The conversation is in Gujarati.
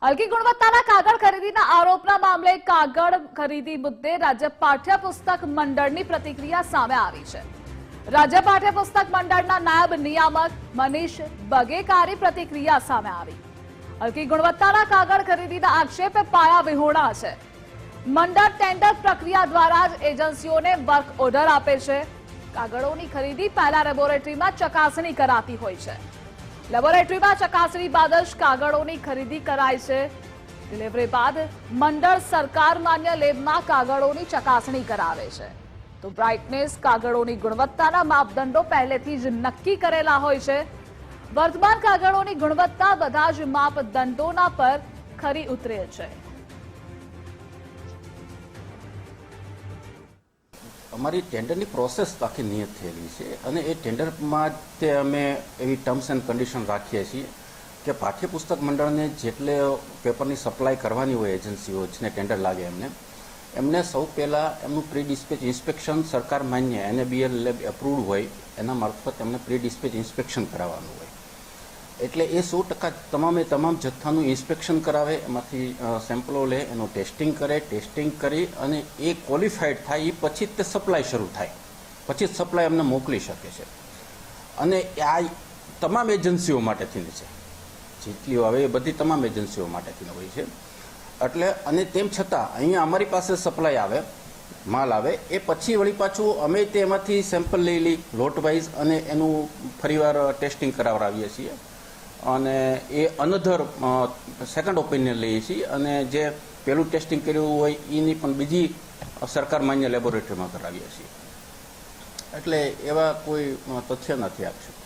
હલકી ગુણવત્તાના કાગળ ખરીદીના આરોપના મામલે કાગળ ખરીદી મુદ્દે રાજ્ય પાઠ્યપુસ્તક મંડળની પ્રતિક્રિયા સામે આવી છે। રાજ્ય પાઠ્યપુસ્તક મંડળના નાયબ નિયામક મનીષ બગેકારી પ્રતિક્રિયા સામે આવી। હલકી ગુણવત્તાના કાગળ ખરીદીના આક્ષેપ પાયા વિહોણા છે। મંડળ ટેન્ડર પ્રક્રિયા દ્વારા જ એજન્સીઓને વર્ક ઓર્ડર આપે છે। કાગળોની ખરીદી પહેલા લેબોરેટરીમાં ચકાસણી કરાતી હોય છે। લેબોરેટરીમાં ચકાસણી બાદ જ કાગળોની ખરીદી કરાય છે। ડિલિવરી બાદ મંડળ સરકાર માન્ય લેબમાં કાગળોની ચકાસણી કરાવે છે। તો બ્રાઇટનેસ કાગળોની ગુણવત્તાના માપદંડો પહેલેથી જ નક્કી કરેલા હોય છે। વર્તમાન કાગળોની ગુણવત્તા બધા જ માપદંડોના પર ખરી ઉતરે છે। અમારી ટેન્ડરની પ્રોસેસ આખી નિયત થયેલી છે અને એ ટેન્ડરમાં તે અમે એવી ટર્મ્સ એન્ડ કન્ડિશન રાખીએ છીએ કે પાઠ્યપુસ્તક મંડળને જેટલે પેપરની સપ્લાય કરવાની હોય એજન્સીઓ જેને ટેન્ડર લાગે એમને સૌ પહેલાં એમનું પ્રી ડિસ્પેચ ઇન્સ્પેક્શન સરકાર માન્ય NABL લેબ એપ્રુવડ હોય એના મારફત એમને પ્રી ડિસ્પેચ ઇન્સ્પેક્શન કરાવવાનું હોય। એટલે એ 100% તમામ જથ્થાનું ઇન્સ્પેક્શન કરાવે, એમાંથી સેમ્પલો લે, એનું ટેસ્ટિંગ કરે, ટેસ્ટિંગ કરી અને એ ક્વોલિફાઈડ થાય એ પછી જ તે સપ્લાય શરૂ થાય, પછી જ સપ્લાય અમને મોકલી શકે છે। અને આ તમામ એજન્સીઓ માટેથી છે, જેટલી આવે એ બધી તમામ એજન્સીઓ માટેથી હોય છે। એટલે અને તેમ છતાં અહીંયા અમારી પાસે સપ્લાય આવે, માલ આવે, એ પછી વળી પાછું અમે તેમાંથી સેમ્પલ લઈ લોટ વાઇઝ અને એનું ફરીવાર ટેસ્ટિંગ કરાવડાવીએ છીએ અને એ અનધર સેકન્ડ ઓપિનિયન લઈએ છીએ અને જે પહેલું ટેસ્ટિંગ કર્યું હોય એની પણ બીજી સરકાર માન્ય લેબોરેટરીમાં કરાવીએ છીએ। એટલે એવા કોઈ તથ્ય નથી આક્ષેપ।